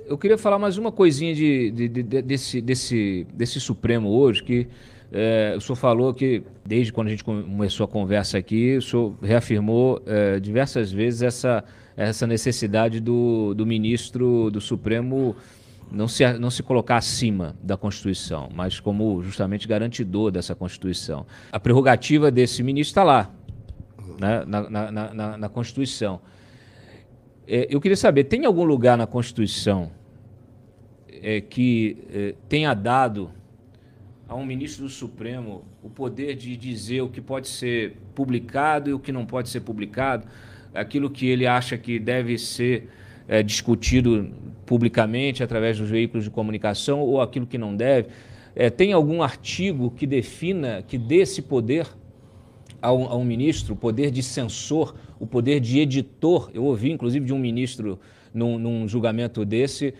Eu queria falar mais uma coisinha desse Supremo hoje, que o senhor falou que, desde quando a gente começou a conversa aqui, o senhor reafirmou diversas vezes essa necessidade do ministro do Supremo não se colocar acima da Constituição, mas como justamente garantidor dessa Constituição. A prerrogativa desse ministro está lá, né, na Constituição. Eu queria saber, tem algum lugar na Constituição que tenha dado a um ministro do Supremo o poder de dizer o que pode ser publicado e o que não pode ser publicado, aquilo que ele acha que deve ser discutido publicamente através dos veículos de comunicação ou aquilo que não deve? Tem algum artigo que defina, que dê esse poder a um ministro, o poder de censor, o poder de editor? Eu ouvi, inclusive, de um ministro num julgamento desse,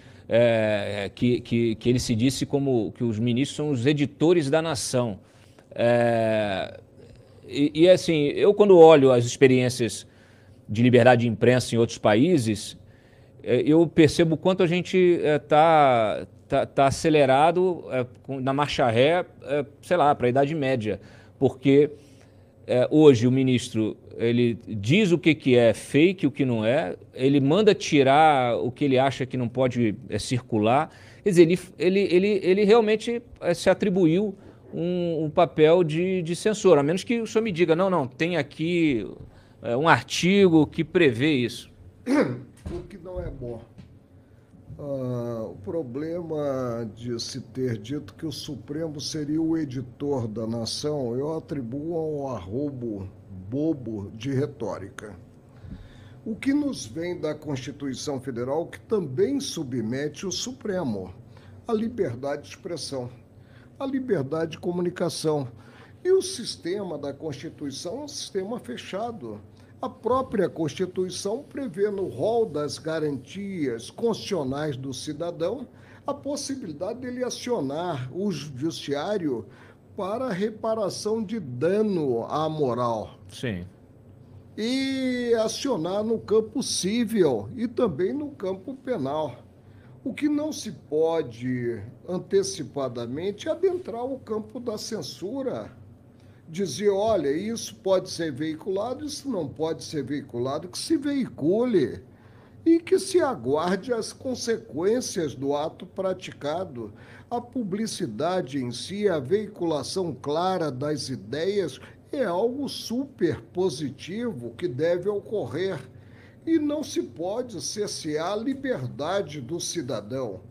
que ele se disse como que os ministros são os editores da nação. Assim, eu quando olho as experiências de liberdade de imprensa em outros países, eu percebo o quanto a gente está acelerado na marcha ré, sei lá, para a Idade Média, porque hoje o ministro ele diz o que é fake, o que não é, ele manda tirar o que ele acha que não pode circular. Quer dizer, ele realmente se atribuiu um papel de censor, a menos que o senhor me diga, não, tem aqui um artigo que prevê isso. O que não é bom. O problema de se ter dito que o Supremo seria o editor da nação, eu atribuo a um arrobo bobo de retórica. O que nos vem da Constituição Federal, que também submete o Supremo, a liberdade de expressão, a liberdade de comunicação. E o sistema da Constituição é um sistema fechado. A própria Constituição prevê no rol das garantias constitucionais do cidadão a possibilidade dele acionar o judiciário para reparação de dano à moral. Sim. E acionar no campo civil e também no campo penal. O que não se pode antecipadamente é adentrar o campo da censura. Dizer, olha, isso pode ser veiculado, isso não pode ser veiculado, que se veicule e que se aguarde as consequências do ato praticado. A publicidade em si, a veiculação clara das ideias é algo super positivo que deve ocorrer e não se pode cercear a liberdade do cidadão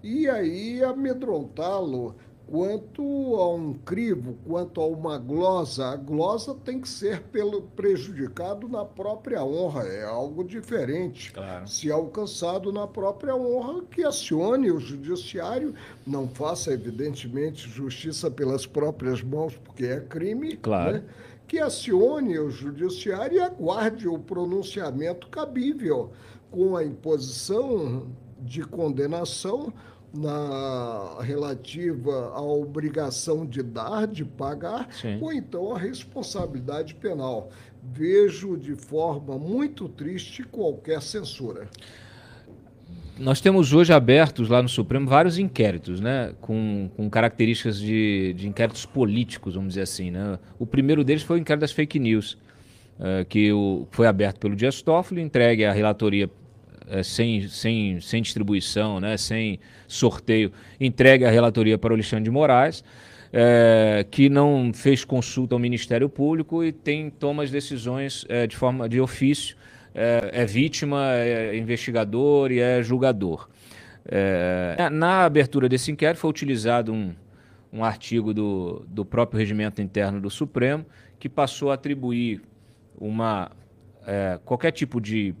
e aí amedrontá-lo quanto a um crivo, quanto a uma glosa. A glosa tem que ser prejudicado na própria honra, é algo diferente. Claro. Se alcançado na própria honra, que acione o judiciário, não faça, evidentemente, justiça pelas próprias mãos, porque é crime, Claro. né? Que acione o judiciário e aguarde o pronunciamento cabível, com a imposição de condenação relativa à obrigação de dar, de pagar, Sim. ou então a responsabilidade penal. Vejo de forma muito triste qualquer censura. Nós temos hoje abertos lá no Supremo vários inquéritos, né, com características de inquéritos políticos, vamos dizer assim, né? O primeiro deles foi o inquérito das fake news, que foi aberto pelo Dias Toffoli, entregue à relatoria sem distribuição, né, sem sorteio, entregue a relatoria para o Alexandre de Moraes, que não fez consulta ao Ministério Público e toma as decisões de forma de ofício, é vítima, é investigador e é julgador. Na abertura desse inquérito foi utilizado um artigo do próprio regimento interno do Supremo, que passou a atribuir qualquer tipo de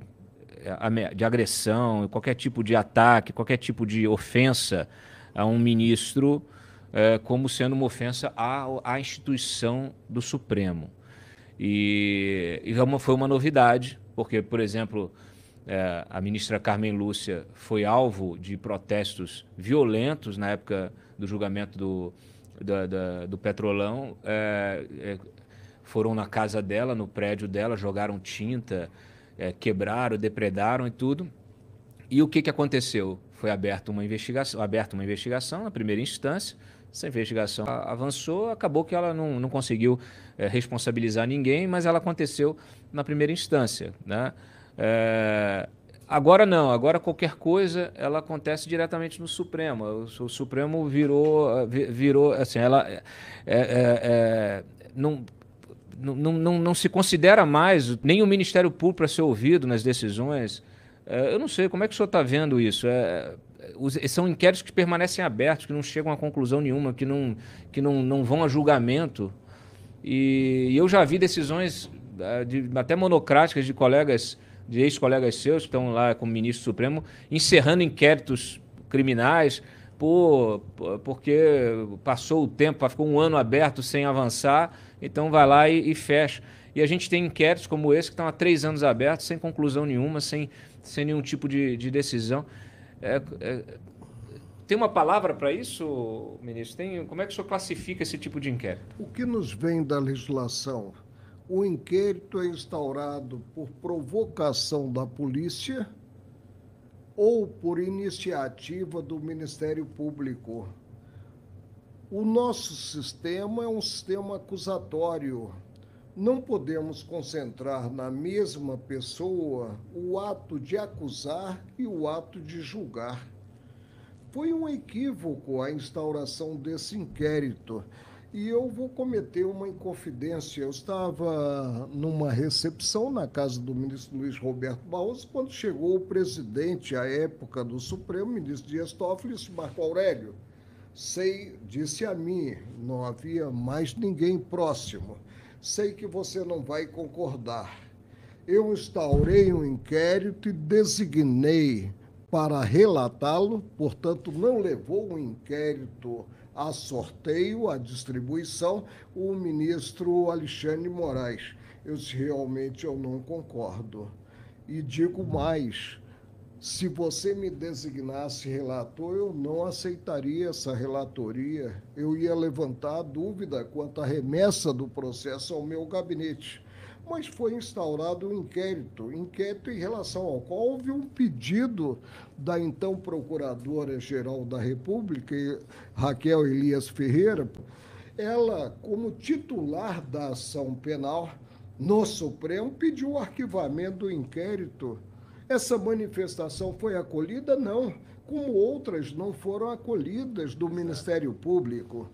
agressão, qualquer tipo de ataque, qualquer tipo de ofensa a um ministro como sendo uma ofensa à instituição do Supremo. E foi uma novidade, porque, por exemplo, a ministra Carmen Lúcia foi alvo de protestos violentos na época do julgamento do Petrolão. Foram na casa dela, no prédio dela, jogaram tinta, quebraram, depredaram e tudo. E o que aconteceu? foi aberta uma investigação na primeira instância. Essa investigação avançou, acabou que ela não conseguiu responsabilizar ninguém, mas ela aconteceu na primeira instância, né? Agora não, agora qualquer coisa ela acontece diretamente no Supremo. O Supremo virou assim, não se considera mais nem o Ministério Público para ser ouvido nas decisões. Eu não sei, como é que o senhor está vendo isso? São inquéritos que permanecem abertos, que não chegam a conclusão nenhuma, que não vão a julgamento. E eu já vi decisões até monocráticas de colegas, de ex-colegas seus, que estão lá como ministro supremo, encerrando inquéritos criminais porque passou o tempo, ficou um ano aberto sem avançar, então vai lá e fecha. E a gente tem inquéritos como esse que estão há 3 anos abertos, sem conclusão nenhuma, sem nenhum tipo de decisão. Tem uma palavra para isso, ministro? Como é que o senhor classifica esse tipo de inquérito? O que nos vem da legislação? O inquérito é instaurado por provocação da polícia ou por iniciativa do Ministério Público. O nosso sistema é um sistema acusatório. Não podemos concentrar na mesma pessoa o ato de acusar e o ato de julgar. Foi um equívoco a instauração desse inquérito. E eu vou cometer uma inconfidência. Eu estava numa recepção na casa do ministro Luiz Roberto Barroso, quando chegou o presidente, à época do Supremo, ministro Dias Toffoli, disse: Marco Aurélio, disse a mim, não havia mais ninguém próximo, sei que você não vai concordar. Eu instaurei um inquérito e designei para relatá-lo, portanto, não levou o inquérito a sorteio, a distribuição, o ministro Alexandre de Moraes. Eu disse: realmente eu não concordo. E digo mais, se você me designasse relator, eu não aceitaria essa relatoria. Eu ia levantar a dúvida quanto à remessa do processo ao meu gabinete. Mas foi instaurado um inquérito em relação ao qual houve um pedido da então Procuradora-Geral da República, Raquel Elias Ferreira. Ela, como titular da ação penal no Supremo, pediu o arquivamento do inquérito. Essa manifestação foi acolhida? Não, como outras não foram acolhidas do Ministério Público.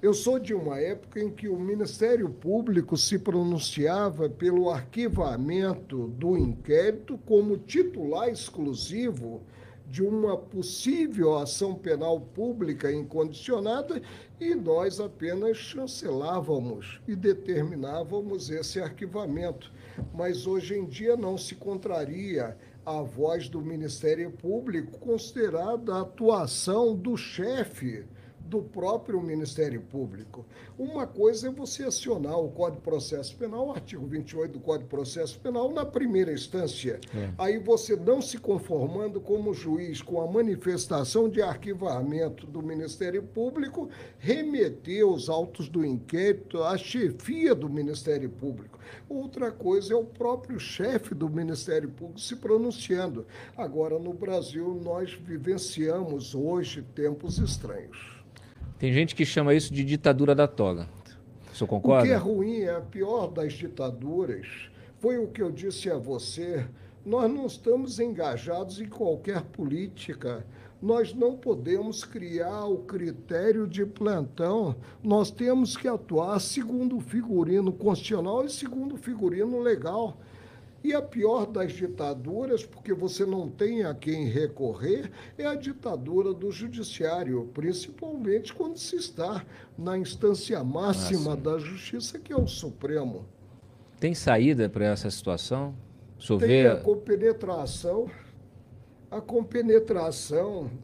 Eu sou de uma época em que o Ministério Público se pronunciava pelo arquivamento do inquérito como titular exclusivo de uma possível ação penal pública incondicionada, e nós apenas chancelávamos e determinávamos esse arquivamento. Mas hoje em dia não se contraria a voz do Ministério Público, considerada a atuação do chefe do próprio Ministério Público. Uma coisa é você acionar o Código de Processo Penal, o artigo 28 do Código de Processo Penal, na primeira instância. Aí você, não se conformando como juiz com a manifestação de arquivamento do Ministério Público, remeter os autos do inquérito à chefia do Ministério Público. Outra coisa é o próprio chefe do Ministério Público se pronunciando. Agora, no Brasil, nós vivenciamos hoje tempos estranhos. Tem gente que chama isso de ditadura da toga. O senhor concorda? O que é ruim, é a pior das ditaduras. Foi o que eu disse a você. Nós não estamos engajados em qualquer política. Nós não podemos criar o critério de plantão. Nós temos que atuar segundo o figurino constitucional e segundo o figurino legal. E a pior das ditaduras, porque você não tem a quem recorrer, é a ditadura do judiciário, principalmente quando se está na instância máxima da justiça, que é o Supremo. Tem saída para essa situação? Tem a compenetração,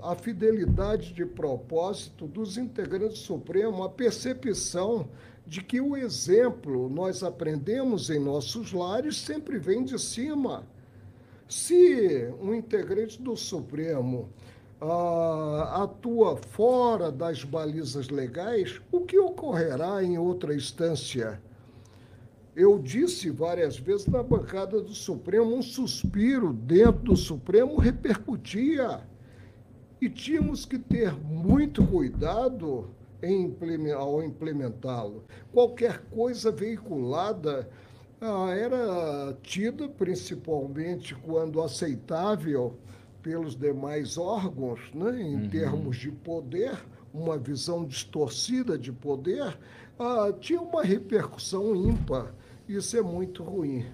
a fidelidade de propósito dos integrantes do Supremo, a percepção de que o exemplo, nós aprendemos em nossos lares, sempre vem de cima. Se um integrante do Supremo atua fora das balizas legais, o que ocorrerá em outra instância? Eu disse várias vezes na bancada do Supremo, um suspiro dentro do Supremo repercutia. e tínhamos que ter muito cuidado ao implementá-lo. Qualquer coisa veiculada era tida, principalmente quando aceitável pelos demais órgãos, né, em termos de poder, uma visão distorcida de poder, tinha uma repercussão ímpar. Isso é muito ruim.